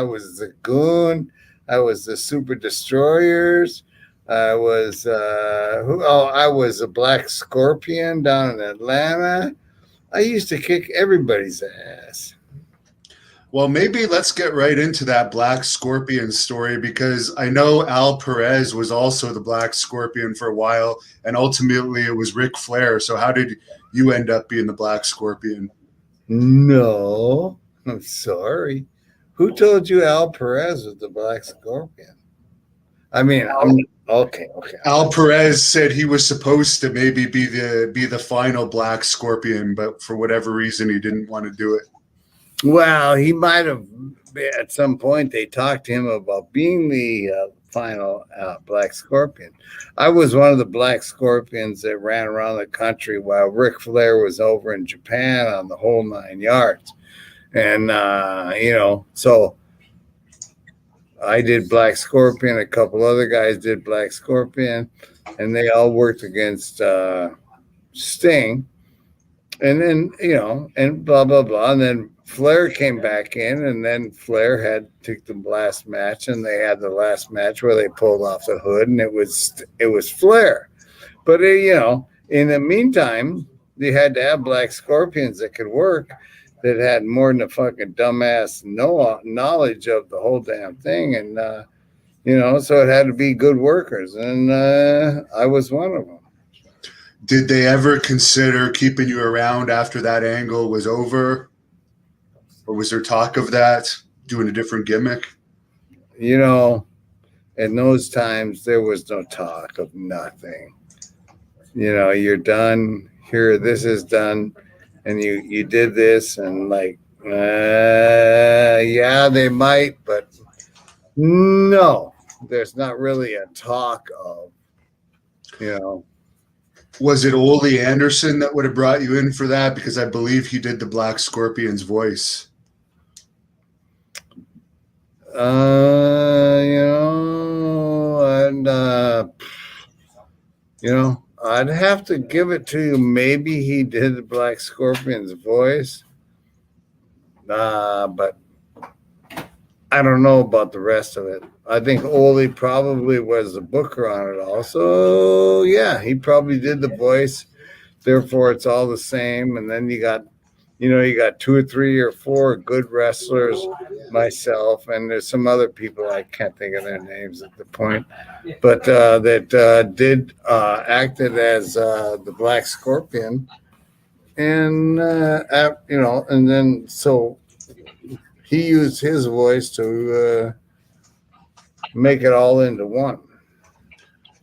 was the Goon. I was the Super Destroyers. I was I was a Black Scorpion down in Atlanta. I used to kick everybody's ass. Well, maybe let's get right into that Black Scorpion story because I know Al Perez was also the Black Scorpion for a while, and ultimately it was Ric Flair. So, how did you end up being the Black Scorpion? No, I'm sorry. Who told you Al Perez was the Black Scorpion? I mean, I'm okay. Al Perez said he was supposed to maybe be the final Black Scorpion, but for whatever reason, he didn't want to do it. Well, he might have at some point. They talked to him about being the final Black Scorpion. I was one of the Black Scorpions that ran around the country while Ric Flair was over in Japan on the whole 9 yards, and so I did Black Scorpion. A couple other guys did Black Scorpion, and they all worked against Sting. And then, and blah, blah, blah. And then Flair came back in, and then Flair had took the last match, and they had the last match where they pulled off the hood, and it was Flair. But, in the meantime, they had to have Black Scorpions that could work, that had more than a fucking dumbass knowledge of the whole damn thing. And, so it had to be good workers. And I was one of them. Did they ever consider keeping you around after that angle was over? Or was there talk of that, doing a different gimmick? In those times, there was no talk of nothing. You're done. Here, this is done. And you did this, and yeah, they might, but no, there's not really a talk of, Was it Ole Anderson that would have brought you in for that? Because I believe he did the Black Scorpion's voice. I'd have to give it to you. Maybe he did the Black Scorpion's voice. But I don't know about the rest of it. I think Ole probably was the booker on it also. Yeah, he probably did the voice. Therefore, it's all the same. And then you got 2 or 3 or 4 good wrestlers, myself, and there's some other people I can't think of their names at the point, but that did acted as the Black Scorpion, and and then so he used his voice to make it all into one.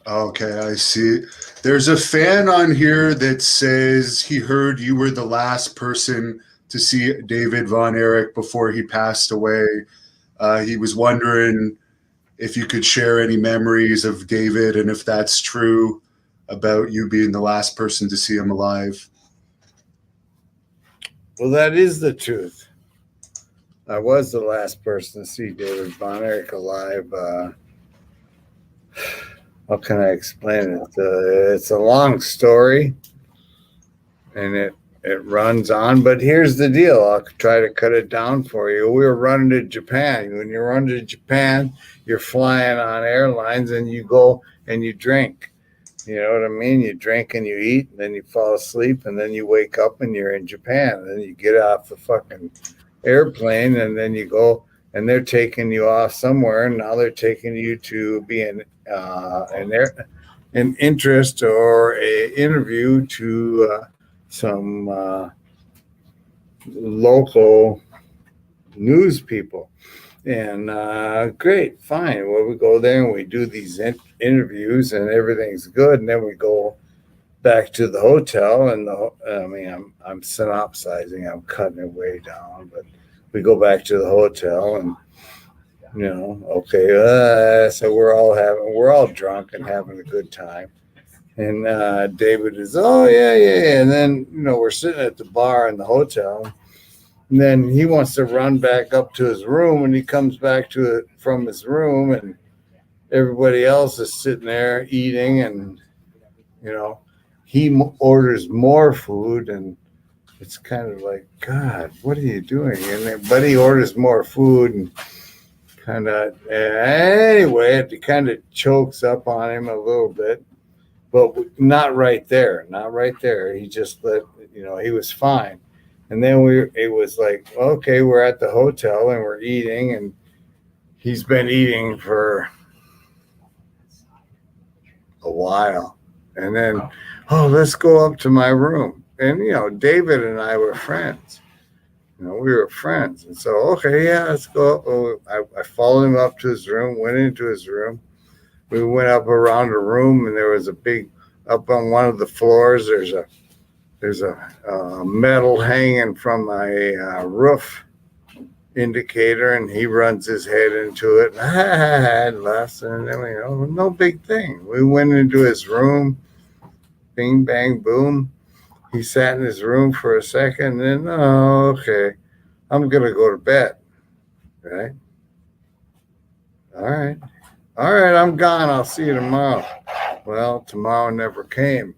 Okay, I see. There's a fan on here that says he heard you were the last person to see David Von Erich before he passed away. He was wondering if you could share any memories of David and if that's true about you being the last person to see him alive. Well, that is the truth. I was the last person to see David Von Erich alive. How can I explain it? It's a long story, and it runs on. But here's the deal. I'll try to cut it down for you. We were running to Japan. When you're running to Japan, you're flying on airlines, and you go and you drink. You know what I mean? You drink and you eat, and then you fall asleep, and then you wake up and you're in Japan. And then you get off the fucking airplane, and then you go, and they're taking you off somewhere, and now they're taking you to be an interest or a interview to some local news people. And great, fine. Well, we go there and we do these interviews and everything's good. And then we go back to the hotel, and I'm synopsizing, I'm cutting it way down, but we go back to the hotel, and okay, so we're all drunk and having a good time. And David is, oh yeah. And then, we're sitting at the bar in the hotel, and then he wants to run back up to his room, and he comes back to it from his room, and everybody else is sitting there eating, and, he orders more food, and it's kind of like, God, what are you doing? But he orders more food, and kind of anyway. It kind of chokes up on him a little bit, but not right there. Not right there. He just let he was fine. And then it was like, okay, we're at the hotel and we're eating, and he's been eating for a while. And then, oh, let's go up to my room. And, David and I were friends. We were friends. And so, okay, yeah, let's go up. Oh, I followed him up to his room, went into his room. We went up around the room, and there was up on one of the floors, there's a metal hanging from a roof indicator, and he runs his head into it. And I had laughs, and then no big thing. We went into his room, bing bang boom. He sat in his room for a second, and then okay, I'm gonna go to bed. Right? All right, I'm gone. I'll see you tomorrow. Well, tomorrow never came.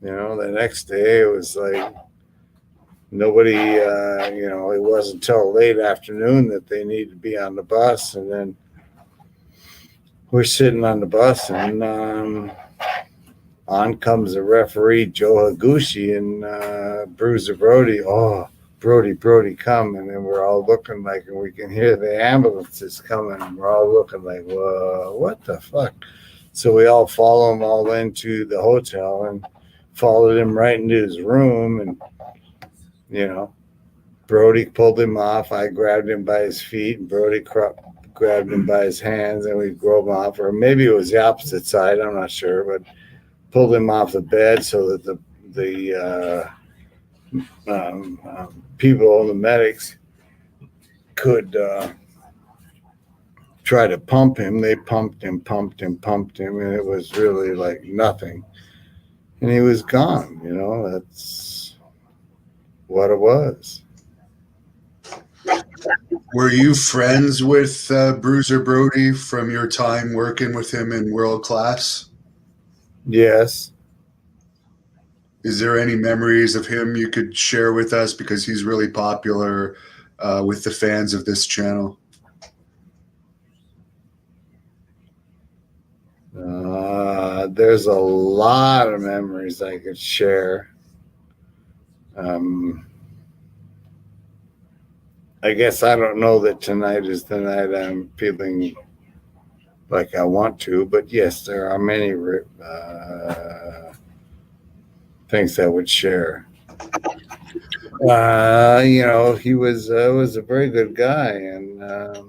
The next day it was like nobody, it wasn't until late afternoon that they needed to be on the bus. And then we're sitting on the bus, and on comes the referee, Joe Higuchi, and Bruiser Brody. Oh, Brody, come. And then we're all looking like, and we can hear the ambulances coming, and we're all looking like, whoa, what the fuck? So we all follow him all into the hotel and followed him right into his room. And, Brody pulled him off. I grabbed him by his feet, and Brody grabbed him by his hands, and we drove him off. Or maybe it was the opposite side. I'm not sure, but pulled him off the bed so that the people, the medics, could try to pump him. They pumped him, and it was really like nothing. And he was gone. That's what it was. Were you friends with Bruiser Brody from your time working with him in World Class? Yes. Is there any memories of him you could share with us, because he's really popular with the fans of this channel? There's a lot of memories I could share. I guess I don't know that tonight is the night I'm feeling like I want to, but yes, there are many things I would share. He was a very good guy, and a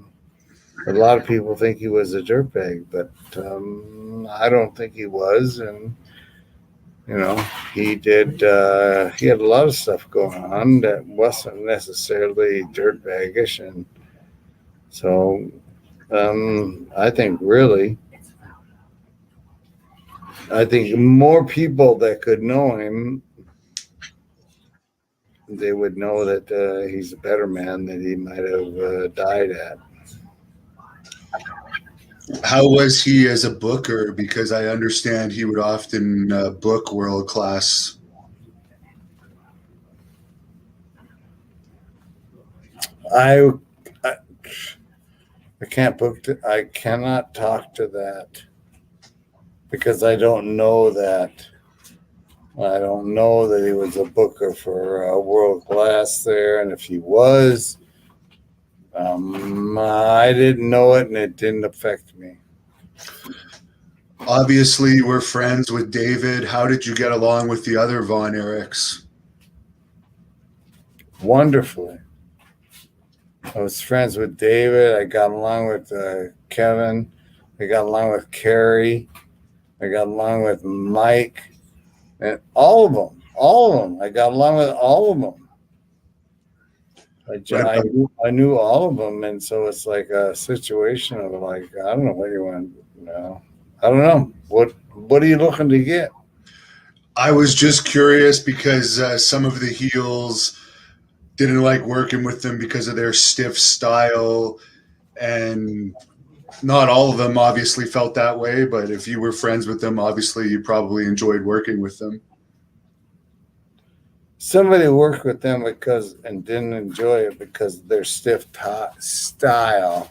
lot of people think he was a dirtbag, but I don't think he was. And he did. He had a lot of stuff going on that wasn't necessarily dirtbaggish, and so I think more people that could know him, they would know that he's a better man than he might have died at. How was he as a booker? Because I understand he would often book World Class. I can't book. I cannot talk to that because I don't know that. I don't know that he was a booker for World Class there, and if he was, I didn't know it, and it didn't affect me. Obviously, you were friends with David. How did you get along with the other Von Erichs? Wonderfully. I was friends with David. I got along with Kevin. I got along with Carrie. I got along with Mike. And all of them. I got along with all of them. I knew all of them, and so it's like a situation of like, I don't know what you want. I don't know. What are you looking to get? I was just curious because some of the heels didn't like working with them because of their stiff style, and not all of them obviously felt that way, but if you were friends with them, obviously you probably enjoyed working with them. Somebody worked with them and didn't enjoy it because of their stiff style.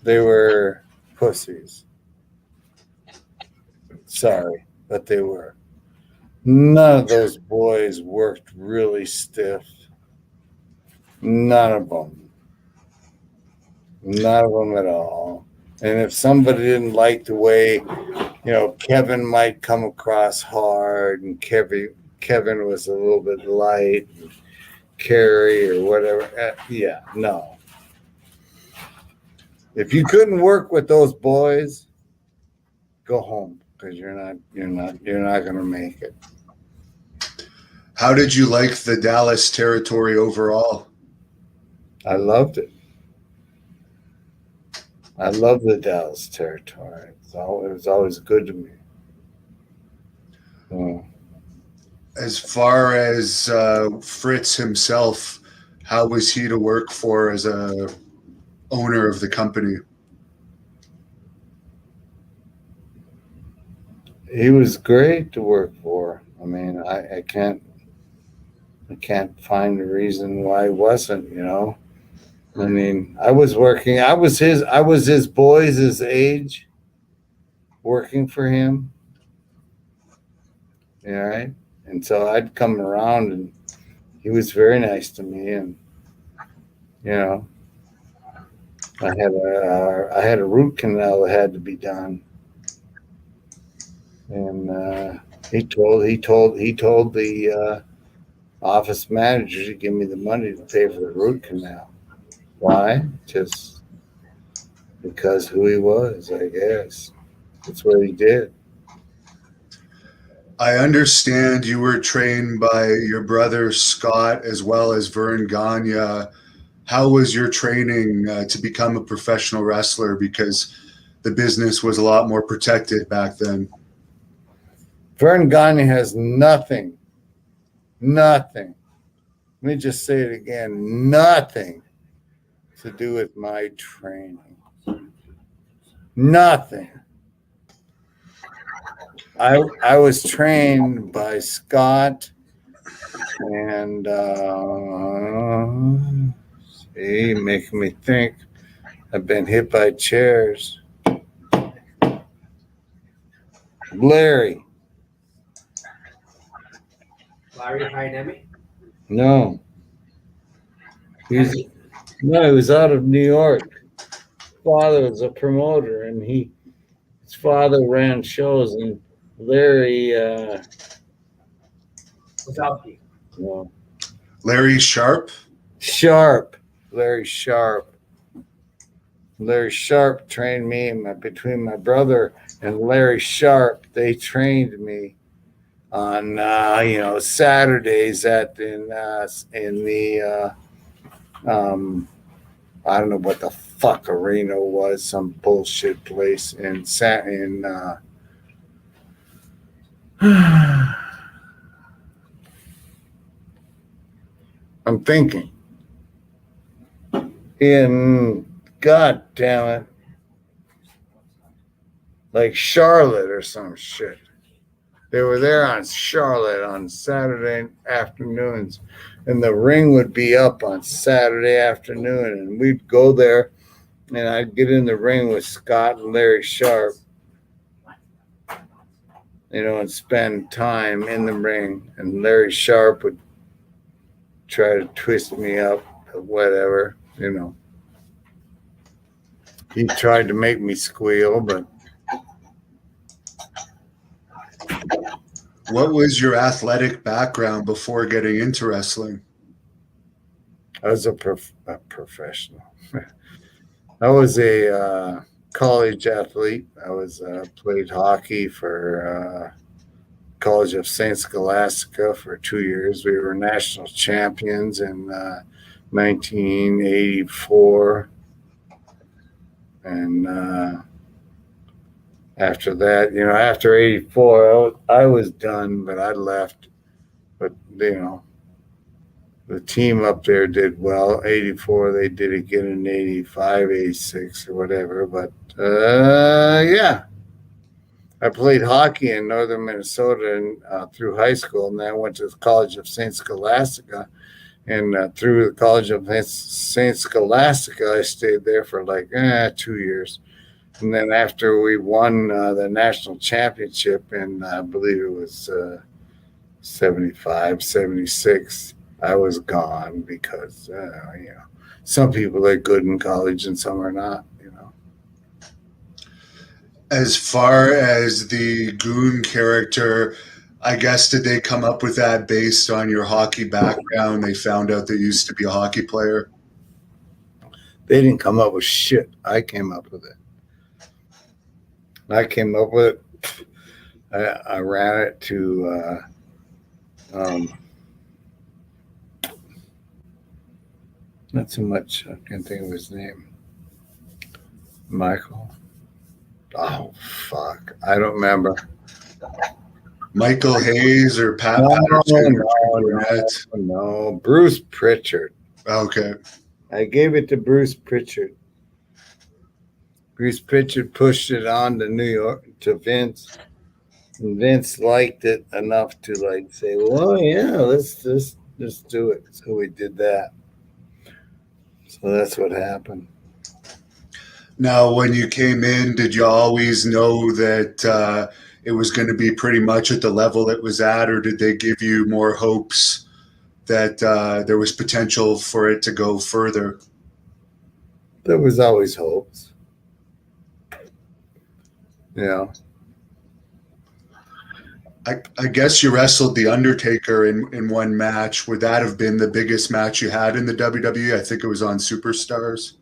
They were pussies. Sorry, but they were. None of those boys worked really stiff. None of them. None of them at all. And if somebody didn't like the way, Kevin might come across hard, and Kevin was a little bit light, and Carrie or whatever. Yeah, no. If you couldn't work with those boys, go home because you're not going to make it. How did you like the Dallas territory overall? I loved it. I love the Dallas territory. It was always good to me. As far as Fritz himself, how was he to work for as a owner of the company? He was great to work for. I mean, I can't find a reason why he wasn't. I mean, I was his boys' age, working for him. All right. And so I'd come around and he was very nice to me. And, I had a root canal that had to be done. And he told the office manager to give me the money to pay for the root canal. Why? Just because who he was, I guess. That's what he did. I understand you were trained by your brother Scott as well as Vern Gagne. How was your training to become a professional wrestler? Because the business was a lot more protected back then. Vern Gagne has nothing. Let me just say it again. Nothing to do with my training. Nothing. I was trained by Scott and making me think. I've been hit by chairs. Larry Hynemi? No. He was out of New York. Father was a promoter, and his father ran shows, and Larry Wazowski. no. Larry Sharp? Larry Sharp. Larry Sharp trained me, between my brother and Larry Sharp, they trained me on Saturdays in the I don't know what the fuck arena was, some bullshit place in I'm thinking in, god damn it, like Charlotte or some shit. They were there on Charlotte on Saturday afternoons, and the ring would be up on Saturday afternoon, and we'd go there, and I'd get in the ring with Scott and Larry Sharp, and spend time in the ring, and Larry Sharp would try to twist me up or whatever, He tried to make me squeal, but What was your athletic background before getting into wrestling? I was a professional. I was a college athlete. I was played hockey for College of St. Scholastica for 2 years. We were national champions in 1984. And after that, after 84, I was done, but I left. But, the team up there did well. 84, they did again in 85, 86 or whatever. But, yeah. I played hockey in northern Minnesota and through high school, and then I went to the College of St. Scholastica And through the College of Saint Scholastica, I stayed there for like 2 years. And then after we won the national championship in, I believe it was 75, 76, I was gone because, some people are good in college and some are not, As far as the goon character, I guess did they come up with that based on your hockey background? They found out that you used to be a hockey player. They didn't come up with shit. I came up with it. I ran it to not so much. I can't think of his name. Michael. Oh fuck! I don't remember. Michael Hayes or Pat Patterson? No, Bruce Pritchard. Okay. I gave it to Bruce Pritchard. Bruce Pritchard pushed it on to New York to Vince, and Vince liked it enough to like say, "Well, yeah, let's just do it." So we did that. So that's what happened. Now, when you came in, did you always know that it was going to be pretty much at the level it was at, or did they give you more hopes that there was potential for it to go further? There was always hopes. Yeah. I guess you wrestled The Undertaker in one match. Would that have been the biggest match you had in the WWE? I think it was on Superstars.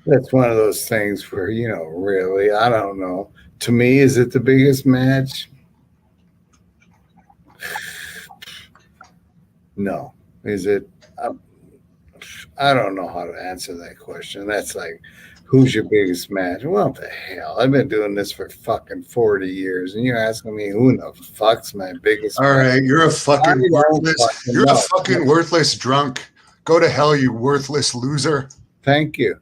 That's one of those things where, really, I don't know. To me, is it the biggest match? No. Is it? I don't know how to answer that question. That's like, who's your biggest match? Well, what the hell? I've been doing this for fucking 40 years, and you're asking me who the fuck's my biggest All match? right, you're a fucking worthless. You're a fucking worthless drunk. Go to hell, you worthless loser. Thank you.